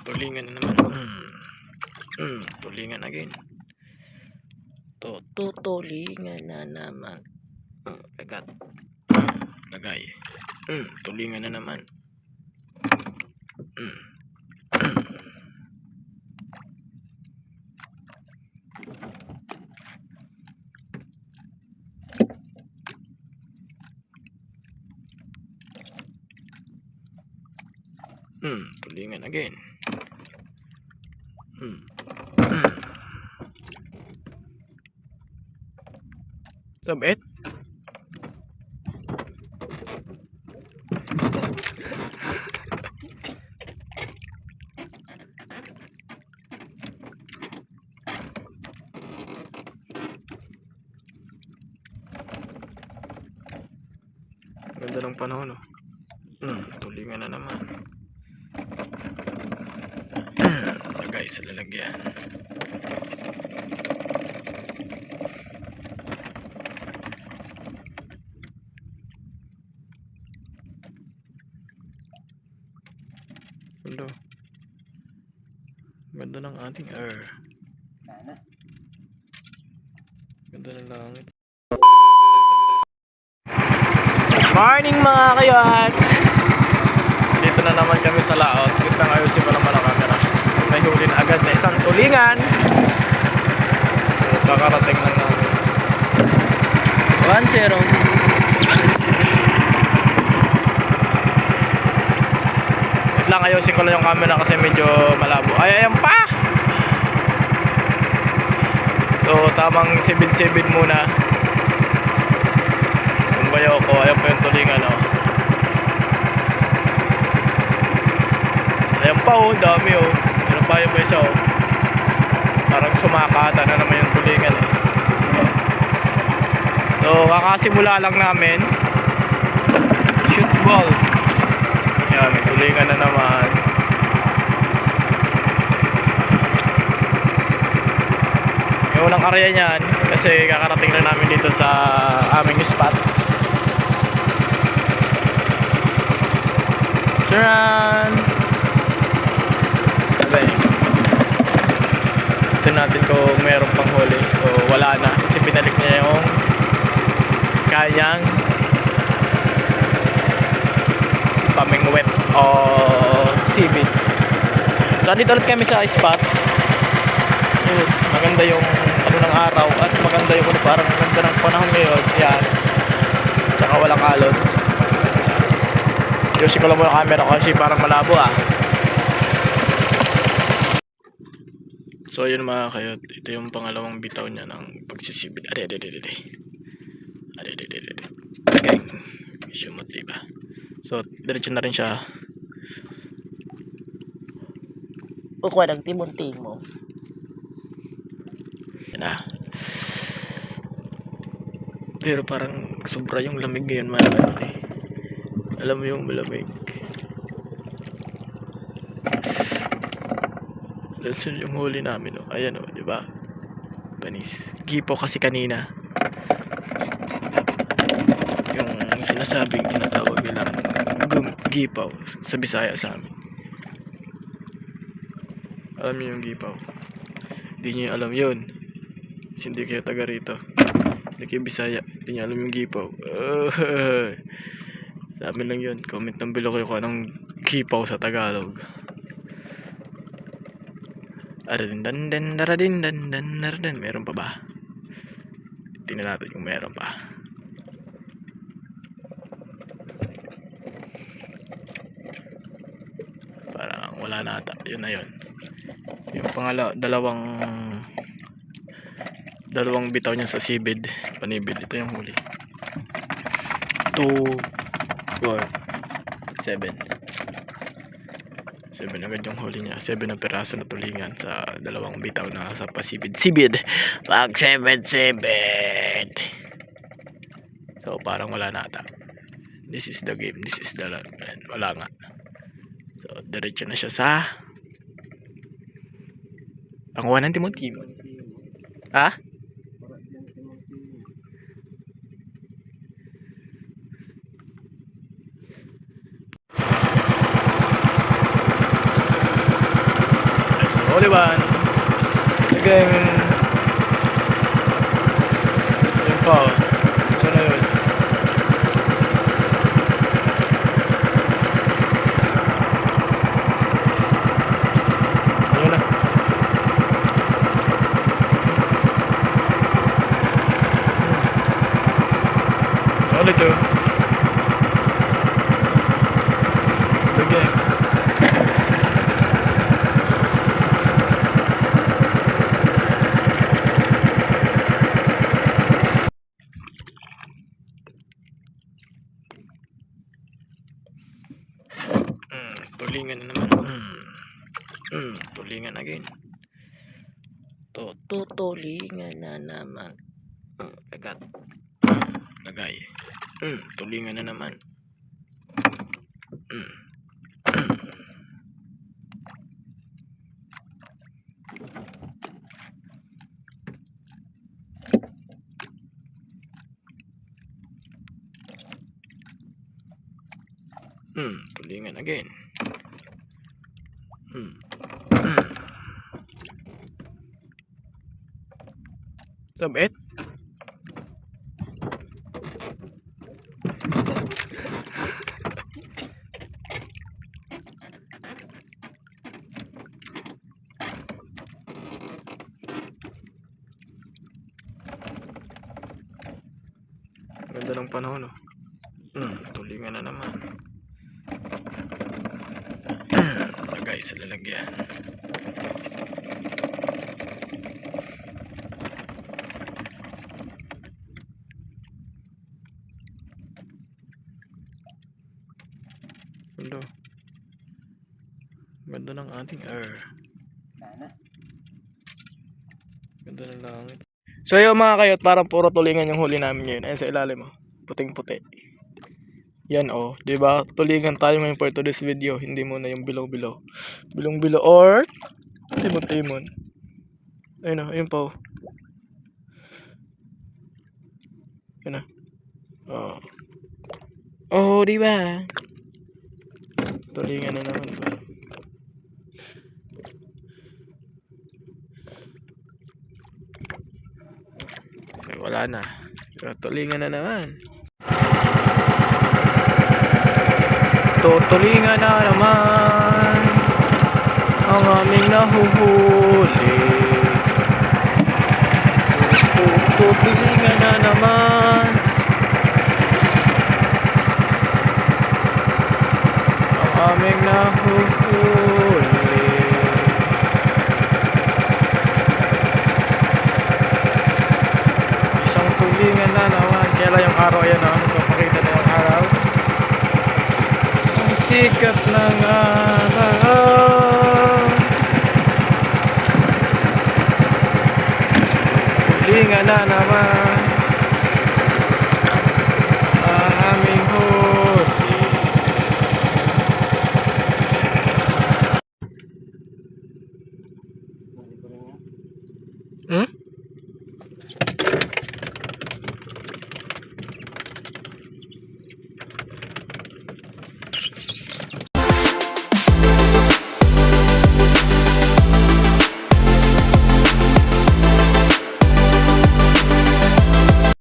Tulingan na naman. Tulingan again. Tulingan na naman. Agad. Lagay. Tulingan na naman. Tulingan again. Sabit. Ganda ng panahon, oh. Tulingan na naman. Lagay sa lalagyan. Hello. Ganda ng ating air. Ganda ng langit. Morning mga kayat! Dito na naman kami sa laot. Kita nga ayusin ko naman ang camera. May huli na agad na isang tulingan. So kakarating lang namin. 1-0. Wait lang, ayusin ko lang yung camera kasi medyo malabo. Ay, ayan pa! So tamang sibid-sibid muna. Bayaw ko, ayan pa yung tulingan, oh. Ayan pa, oh, dami, oh. Ayan pa yung isa, oh. Parang sumakata na naman yung tulingan, eh. So kakasimula lang namin shoot ball. Ayan, may tulingan na naman. Yung unang area niyan kasi kakarating lang namin dito sa aming spot. Charan! Sabi, ito natin kung meron pang huli. So wala na kasi pinalik niya yung kanyang pamingwet o seaweed. So andito ulit kami sa spot. Maganda yung ano ng araw at maganda yung parang maganda ng panahon ngayon. Yan. Saka walang alon. Yosin ko lang mo yung camera kasi parang malabo, ah. So yun mga kayot, ito yung pangalawang bitaw niya ng pagsisibid. Ade. Okay. Sumot, diba? So diretso na rin siya. Kukuha ng timon-timon. Yan na. Pero parang sobra yung lamig ngayon mga kayot, eh. Alam mo yung malamig. So yung huli namin, oh. Ayan, oh, di ba? Panis. Gipo kasi kanina. Yung sinasabing tinatawag nilang gipaw sa Bisaya sa amin. Alam niyo yung gipaw? Hindi niyo alam yun. Kasi hindi kayo taga rito. Hindi kayo Bisaya. Hindi niyo alam yung gipaw. Sa amin lang yun. Comment ng below kayo kung anong gipaw sa Tagalog. Meron pa ba? Tingnan natin kung meron pa. Parang wala na ata. Yun na yun. Yung dalawang bitaw niya sa sibid, panibid. Ito yung huli. 2, 4, 7 agad yung huli niya. 7 na piraso na tulingan sa dalawang bitaw na sa pasibid-sibid. Pag 7. So parang wala na ata. This is the game. This is the land. Wala nga. So diretso na siya sa panguha ng Timothy. Ha? Uliban. Again. Yun pa. Ito na yun. Ayun na. Ulit yun. Again. Tulingan na naman. Tulingan again. Tutulingan na naman. Agad. Lagay. Tulingan na naman. Tulingan again. Sabit. Ganda ng panahon, oh. Tulingan na naman. Lagay sa lalagyan. Ganda. Ganda ng ating air. Ganda ng langit. So yun mga kayot, parang puro tulingan yung huli namin ngayon. Ayun sa ilalim, oh. Puting-puti. Yan, oh, 'di ba? Tulingan tayo ngayon for today's video, hindi muna yung bilaw-bilaw. Bilong-bilaw or timon-timon. Ayun, oh, ayun pa, oh. Yun na. Oh. Oh, 'di ba? Tulingan na naman, ba? Ay, wala na. Tulingan na naman. Tutulingan na naman ang aming nahuhuli. Tutulingan na naman ang aming nahuhuli. Isang tulingan na naman. Kailan yung araw, ayan na. Magpapakita na yung araw. Sikat ng araw. Tulingan na naman.